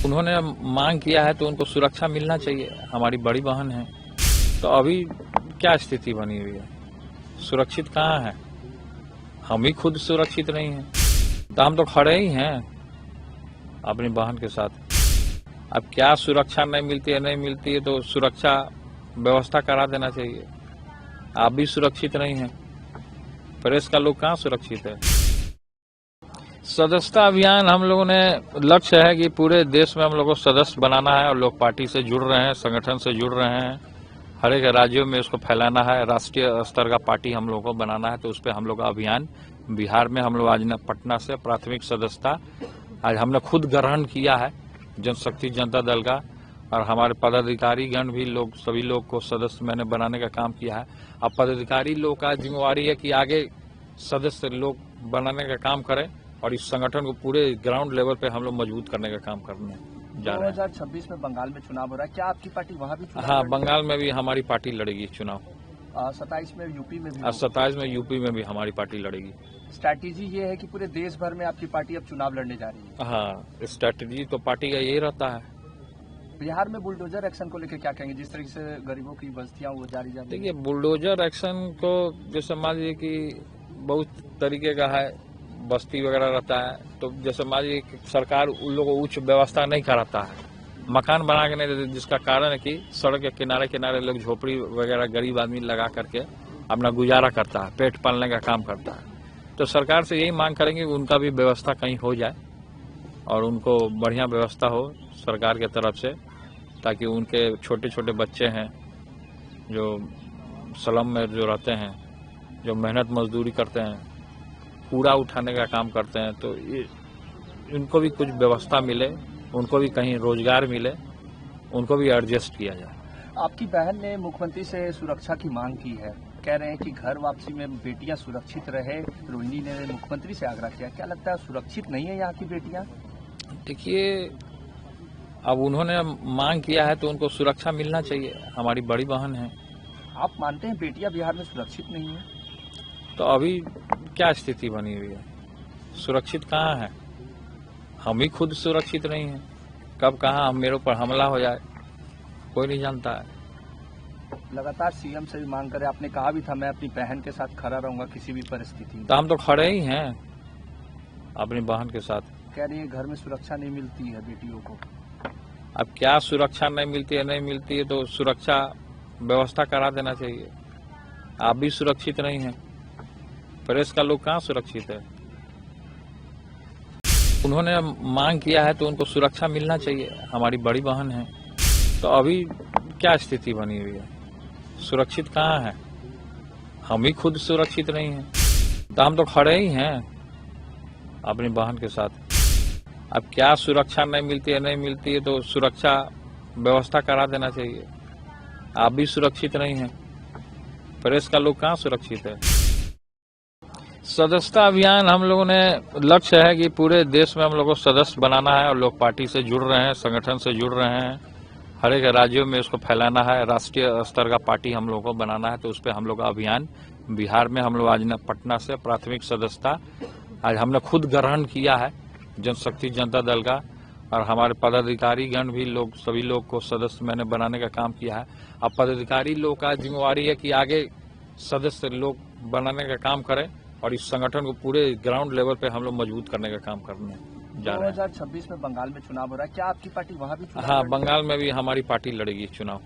उन्होंने मांग किया है तो उनको सुरक्षा मिलना चाहिए। हमारी बड़ी बहन है, तो अभी क्या स्थिति बनी हुई है? सुरक्षित कहाँ है? हम ही खुद सुरक्षित नहीं हैं, तो हम तो खड़े ही हैं अपनी बहन के साथ। अब क्या सुरक्षा नहीं मिलती है तो सुरक्षा व्यवस्था करा देना चाहिए। आप भी सुरक्षित नहीं हैं, प्रेस का लोग कहाँ सुरक्षित है? सदस्यता अभियान हम लोगों ने लक्ष्य है कि पूरे देश में हम लोगों को सदस्य बनाना है और लोग पार्टी से जुड़ रहे हैं, संगठन से जुड़ रहे हैं, हर एक राज्यों में उसको फैलाना है। राष्ट्रीय स्तर का पार्टी हम लोगों को बनाना है, तो उस पर हम लोग का अभियान बिहार में हम लोग आज पटना से प्राथमिक सदस्यता आज हमने खुद ग्रहण किया है, जनशक्ति जनता दल का, और हमारे पदाधिकारी गण भी लोग सभी लोग को सदस्य मैंने बनाने का काम किया है। अब पदाधिकारी लोग का जिम्मेवारी है कि आगे सदस्य लोग बनाने का काम करें और इस संगठन को पूरे ग्राउंड लेवल पे हम लोग मजबूत करने का काम करने जा रहे हैं। 2026 में बंगाल में चुनाव हो रहा है, क्या आपकी पार्टी वहाँ भी चुनाव? हाँ, बंगाल में भी हमारी पार्टी लड़ेगी चुनाव। 27 में यूपी में भी? 27 में यूपी में भी हमारी पार्टी लड़ेगी। स्ट्रैटेजी ये है कि पूरे देश भर में आपकी पार्टी अब चुनाव लड़ने जा रही है? हाँ, स्ट्रैटेजी तो पार्टी का यही रहता है। बिहार में बुलडोजर एक्शन को लेकर क्या कहेंगे? जिस तरीके से गरीबों की बस्तियां वो जारी जा रही है। देखिए, बुलडोजर एक्शन को जैसे मान लीजिए कि बहुत तरीके का है, बस्ती वगैरह रहता है, तो जैसे मान लीजिए सरकार उन लोगों को उच्च व्यवस्था नहीं कराता है, मकान बना के नहीं देते, जिसका कारण है कि सड़क के किनारे किनारे लोग झोपड़ी वगैरह गरीब आदमी लगा करके अपना गुजारा करता है, पेट पालने का काम करता है। तो सरकार से यही मांग करेंगे कि उनका भी व्यवस्था कहीं हो जाए और उनको बढ़िया व्यवस्था हो सरकार के तरफ से, ताकि उनके छोटे छोटे बच्चे हैं जो स्लम में जो रहते हैं, जो मेहनत मजदूरी करते हैं, कूड़ा उठाने का काम करते हैं, तो इनको भी कुछ व्यवस्था मिले, उनको भी कहीं रोजगार मिले, उनको भी एडजस्ट किया जाए। आपकी बहन ने मुख्यमंत्री से सुरक्षा की मांग की है, कह रहे हैं कि घर वापसी में बेटियां सुरक्षित रहे। रोहिणी ने मुख्यमंत्री से आग्रह किया, क्या लगता है सुरक्षित नहीं है यहाँ की बेटियां? देखिए, अब उन्होंने मांग किया है तो उनको सुरक्षा मिलना चाहिए। हमारी बड़ी बहन है। आप मानते हैं बेटियां बिहार में सुरक्षित नहीं है? तो अभी क्या स्थिति बनी हुई है? सुरक्षित कहाँ है? हम ही खुद सुरक्षित नहीं हैं। कब कहाँ मेरे ऊपर हमला हो जाए कोई नहीं जानता है। लगातार सीएम से भी मांग करे, आपने कहा भी था मैं अपनी बहन के साथ खड़ा रहूंगा किसी भी परिस्थिति में। तो हम तो खड़े ही हैं अपनी बहन के साथ। कह रही है घर में सुरक्षा नहीं मिलती है बेटियों को। अब क्या सुरक्षा नहीं मिलती है तो सुरक्षा व्यवस्था करा देना चाहिए। आप भी सुरक्षित नहीं हैं, प्रेस का लोग कहाँ सुरक्षित है? उन्होंने मांग किया है तो उनको सुरक्षा मिलना चाहिए। हमारी बड़ी बहन है, तो अभी क्या स्थिति बनी हुई है? सुरक्षित कहाँ है? हम ही खुद सुरक्षित नहीं हैं, तो हम तो खड़े ही हैं अपनी बहन के साथ। अब क्या सुरक्षा नहीं मिलती है तो सुरक्षा व्यवस्था करा देना चाहिए। आप भी सुरक्षित नहीं हैं, प्रेस का लोग कहाँ सुरक्षित है? सदस्यता अभियान हम लोगों ने लक्ष्य है कि पूरे देश में हम लोगों को सदस्य बनाना है और लोग पार्टी से जुड़ रहे हैं, संगठन से जुड़ रहे हैं, हर एक राज्यों में उसको फैलाना है। राष्ट्रीय स्तर का पार्टी हम लोगों को बनाना है, तो उस पर हम लोग का अभियान बिहार में हम लोग आज पटना से प्राथमिक सदस्यता आज हमने खुद ग्रहण किया है, जनशक्ति जनता दल का, और हमारे पदाधिकारी गण भी लोग सभी लोग को सदस्य मैंने बनाने का काम किया है। अब पदाधिकारी लोग का जिम्मेवारी है कि आगे सदस्य लोग बनाने का काम करें और इस संगठन को पूरे ग्राउंड लेवल पे हम लोग मजबूत करने का काम करने जा रहे हैं। 2026 में बंगाल में चुनाव हो रहा है, क्या आपकी पार्टी वहाँ भी चुनाव? हाँ, बंगाल में भी हमारी पार्टी लड़ेगी चुनाव।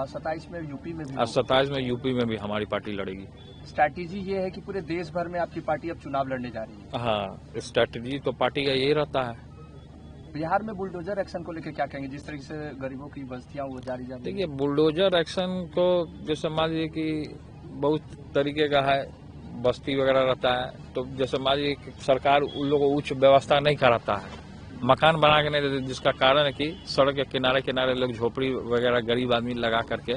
27 में यूपी में भी? 27 में यूपी में भी हमारी पार्टी लड़ेगी। स्ट्रैटेजी ये है कि पूरे देश भर में आपकी पार्टी अब चुनाव लड़ने जा रही है? हाँ, स्ट्रैटेजी तो पार्टी का यही रहता है। बिहार में बुलडोजर एक्शन को लेकर क्या कहेंगे? जिस तरीके से गरीबों की बस्तियां वो जारी जा रही है। देखिए, बुलडोजर एक्शन को जैसे मान लीजिए कि बहुत तरीके का है, बस्ती वगैरह रहता है, तो जैसे मान लीजिए सरकार उन लोगों को उच्च व्यवस्था नहीं कराता है, मकान बना के नहीं देते, जिसका कारण है कि सड़क के किनारे किनारे लोग झोपड़ी वगैरह गरीब आदमी लगा करके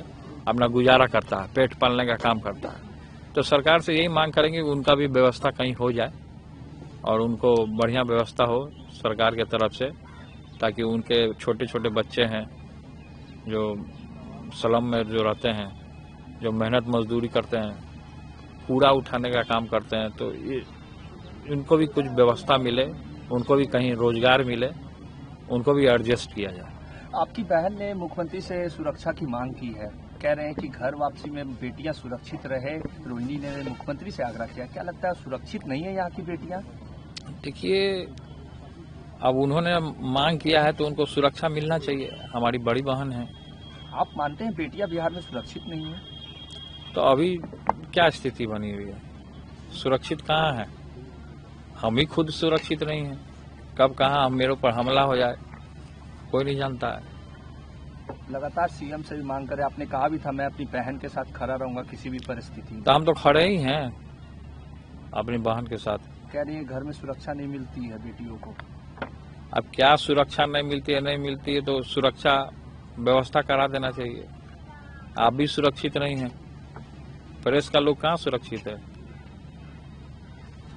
अपना गुजारा करता है, पेट पालने का काम करता है। तो सरकार से यही मांग करेंगे कि उनका भी व्यवस्था कहीं हो जाए और उनको बढ़िया व्यवस्था हो सरकार के तरफ से, ताकि उनके छोटे छोटे बच्चे हैं जो स्लम में जो रहते हैं, जो मेहनत मजदूरी करते हैं, कूड़ा उठाने का काम करते हैं, तो इनको भी कुछ व्यवस्था मिले, उनको भी कहीं रोजगार मिले, उनको भी एडजस्ट किया जाए। आपकी बहन ने मुख्यमंत्री से सुरक्षा की मांग की है, कह रहे हैं कि घर वापसी में बेटियां सुरक्षित रहे। रोहिणी ने मुख्यमंत्री से आग्रह किया, क्या लगता है सुरक्षित नहीं है यहाँ की बेटियां? देखिए, अब उन्होंने मांग किया है तो उनको सुरक्षा मिलना चाहिए। हमारी बड़ी बहन है। आप मानते हैं बेटियां बिहार में सुरक्षित नहीं है? तो अभी क्या स्थिति बनी हुई है? सुरक्षित कहाँ है? हम ही खुद सुरक्षित नहीं हैं। कब कहाँ मेरे ऊपर हमला हो जाए कोई नहीं जानता है। लगातार सीएम से भी मांग करे, आपने कहा भी था मैं अपनी बहन के साथ खड़ा रहूंगा किसी भी परिस्थिति में। तो हम तो खड़े ही हैं अपनी बहन के साथ। कह रही है घर में सुरक्षा नहीं मिलती है बेटियों को। अब क्या सुरक्षा नहीं मिलती है तो सुरक्षा व्यवस्था करा देना चाहिए। आप भी सुरक्षित नहीं हैं, प्रेस का लोग कहाँ सुरक्षित है।